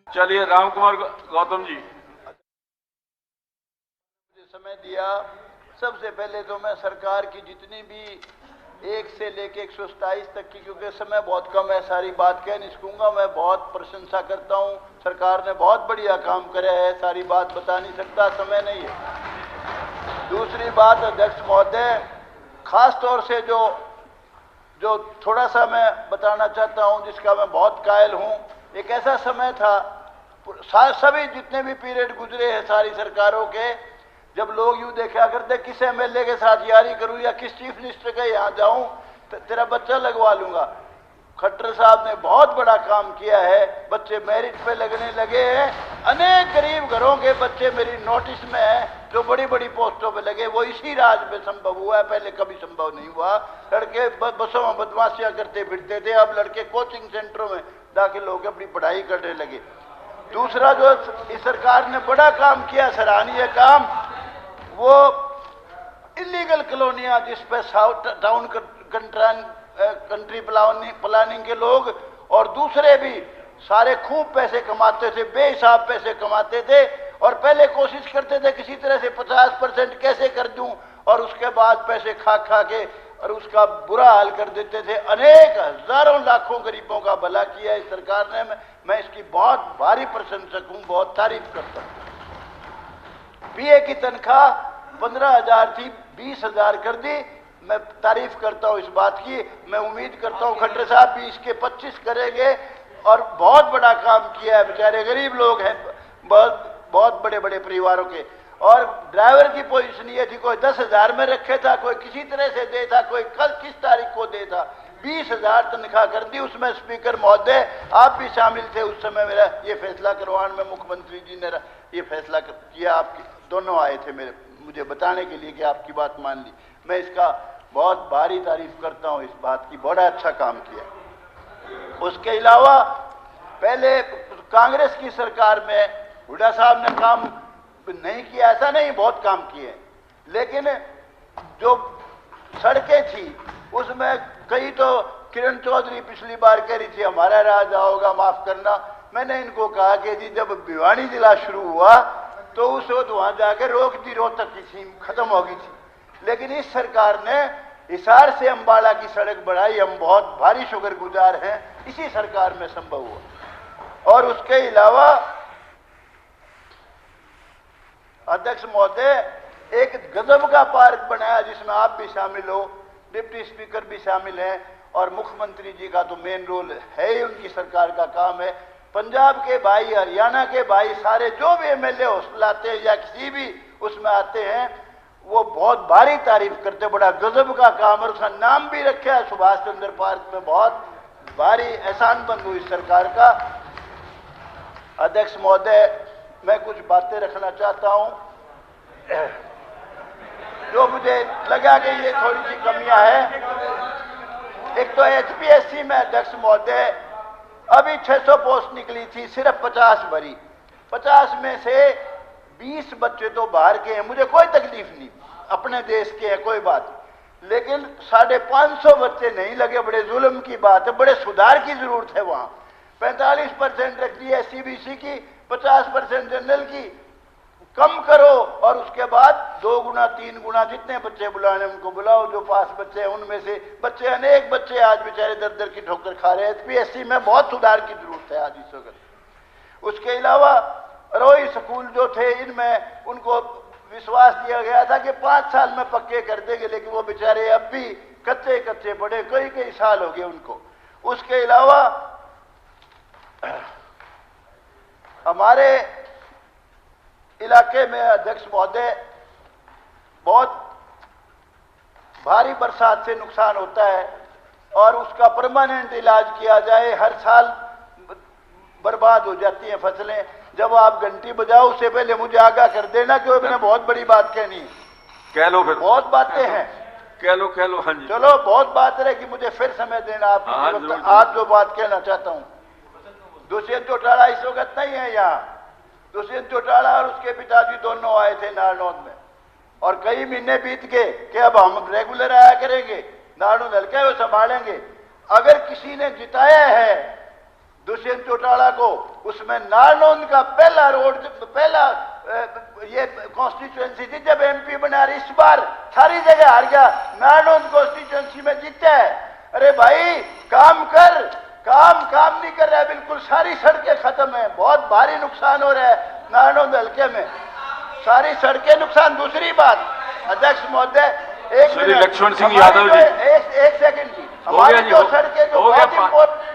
चलिए राम कुमार गौतम जी। समय दिया। सबसे पहले तो मैं सरकार की जितनी भी 1 से लेके 127 तक की, क्योंकि समय बहुत कम है, सारी बात कह नहीं सकूंगा, मैं बहुत प्रशंसा करता हूं। सरकार ने बहुत बढ़िया काम करा है, सारी बात बता नहीं सकता, समय नहीं है। दूसरी बात, अध्यक्ष महोदय, खास तौर से जो थोड़ा सा मैं बताना चाहता हूं, जिसका मैं बहुत कायल हूं। एक ऐसा समय था, सभी जितने भी पीरियड गुजरे हैं सारी सरकारों के, जब लोग यूं देखा करते किस एमएलए के साथ यारी करूं या किस चीफ मिनिस्टर के यहां जाऊं तो तेरा बच्चा लगवा लूंगा। खट्टर साहब ने बहुत बड़ा काम किया है, बच्चे मेरिट पे लगने लगे हैं। अनेक गरीब घरों के बच्चे मेरी नोटिस में हैं जो बड़ी बड़ी पोस्टों पे लगे, वो इसी राज पे संभव हुआ है, पहले कभी संभव नहीं हुआ। लड़के बसों में बदमाशियां करते फिरते थे, अब लड़के कोचिंग सेंटरों में दाखिल होकर अपनी पढ़ाई करने लगे। दूसरा जो इस सरकार ने बड़ा काम किया, सराहनीय काम, वो इलीगल कॉलोनियां जिस पे टाउन कंट्री प्लानिंग के लोग और दूसरे भी सारे खूब पैसे कमाते थे, बेहिसाब पैसे कमाते थे, और पहले कोशिश करते थे किसी तरह से 50% कैसे कर दूं, और उसके बाद पैसे खा खा के और उसका बुरा हाल कर देते थे। अनेक हजारों लाखों गरीबों का भला किया इस सरकार ने। मैं इसकी बहुत भारी प्रशंसक हूं, बहुत तारीफ करता हूं। बीए की तनख्वाह 15,000 थी, 20,000 कर दी। मैं तारीफ करता हूं इस बात की। मैं उम्मीद करता हूं खट्टर साहब भी इसके 25 करेंगे, और बहुत बड़ा काम किया है। बेचारे गरीब लोग हैं, बहुत बड़े बड़े परिवारों के। और ड्राइवर की पोजीशन ये थी, कोई 10,000 में रखे था, कोई किसी तरह से दे था, कोई कल किस तारीख को दे था। 20,000 तनख्वाह कर दी। उसमें स्पीकर महोदय आप भी शामिल थे उस समय। मेरा ये फैसला करवाने में मुख्यमंत्री जी ने ये फैसला किया, आपकी दोनों आए थे मुझे बताने के लिए कि आपकी बात मान ली। मैं इसका बहुत भारी तारीफ करता हूं, इस बात की, बड़ा अच्छा काम किया। उसके अलावा पहले कांग्रेस की सरकार में हुड्डा साहब ने काम नहीं किया ऐसा नहीं, बहुत काम किए, लेकिन जो सड़कें थी उसमें कई तो किरण चौधरी पिछली बार कह रही थी हमारा राज आओगा, माफ करना। मैंने इनको कहा कि जी जब भिवानी जिला शुरू हुआ तो उस वक्त वहां जाकर रोक दी, रोहतक की थी, खत्म हो गई थी। लेकिन इस सरकार ने हिसार से अंबाला की सड़क बढ़ाई, हम बहुत भारी शुक्रगुजार हैं, इसी सरकार में संभव हुआ। और उसके अलावा अध्यक्ष महोदय, एक गजब का पार्क बनाया जिसमें आप भी शामिल हो, डिप्टी स्पीकर भी शामिल हैं, और मुख्यमंत्री जी का तो मेन रोल है ही, उनकी सरकार का काम है। पंजाब के भाई, हरियाणा के भाई, सारे जो भी एमएलए हौसलाते हैं या किसी भी उसमें आते हैं, वो बहुत भारी तारीफ करते, बड़ा गजब का काम। और उसका नाम भी रखा है सुभाष चंद्र पार्क में। बहुत भारी एहसान बंद हुई सरकार का। अध्यक्ष महोदय, मैं कुछ बातें रखना चाहता हूं जो मुझे लगा कि ये थोड़ी सी कमियां हैं। एक तो एचपीएससी में अध्यक्ष महोदय अभी 600 पोस्ट निकली थी, सिर्फ 50 भरी। 50 में से 20 बच्चे तो बाहर के हैं, मुझे कोई तकलीफ नहीं, अपने देश के हैं, कोई बात। लेकिन 550 बच्चे नहीं लगे, बड़े जुल्म की बात है, बड़े सुधार की जरूरत है। वहां 45% रख दी है सीबीसी की, 50% जनरल की, कम करो, और उसके बाद 2 गुना 3 गुना जितने बच्चे बुलाने उनको बुलाओ। जो पास बच्चे हैं उनमें से बच्चे, अनेक बच्चे आज बेचारे दर दर की ठोकर खा रहे हैं। एचपीएससी में बहुत सुधार की जरूरत है आज इस वक्त। उसके अलावा रोई स्कूल जो थे, इनमें उनको विश्वास दिया गया था कि 5 साल में पक्के कर देंगे, लेकिन वो बेचारे अब भी कच्चे कच्चे पड़े, कई साल हो गए उनको। उसके अलावा हमारे इलाके में अध्यक्ष महोदय बहुत भारी बरसात से नुकसान होता है, और उसका परमानेंट इलाज किया जाए। हर साल बर्बाद हो जाती हैं फसलें। जब आप घंटी बजाओ उससे पहले मुझे आगाह कर देना, क्योंकि मैंने बहुत बड़ी बात कहनी है। कह लो, फिर बहुत बातें हैं, कह लो। हाँ जी, चलो, बहुत बात है कि मुझे फिर समय देना। आप आज जो बात कहना चाहता हूं, दुष्यंत चौटाला इस वक्त नहीं है यहाँ। दुष्यंत चौटाला और उसके पिताजी दोनों आए थे नारनौंद में, और कई महीने बीत गए कि अब हम रेगुलर आया करेंगे, नारनौंद हल्के वो संभालेंगे। अगर किसी ने जिताया है दुष्यंत चौटाला को, उसमें नारनौंद का पहला रोड, पहला ये कॉन्स्टिट्यूएंसी थी जब एमपी बना। इस बार सारी जगह हार गया, नारनौंद कॉन्स्टिट्यूएंसी में जीता है। अरे भाई काम कर, काम नहीं कर रहा है, बिल्कुल सारी सड़कें खत्म है, बहुत भारी नुकसान हो रहा है नारनौंद हल्के में, सारी सड़कें नुकसान। दूसरी बात अध्यक्ष महोदय, एक श्री मिनट, लक्ष्मण सिंह यादव जी, एक सेकंड जी, हो गया हमारी जी, जो सड़कें जो हो गया, बहुत इंपॉर्टेंट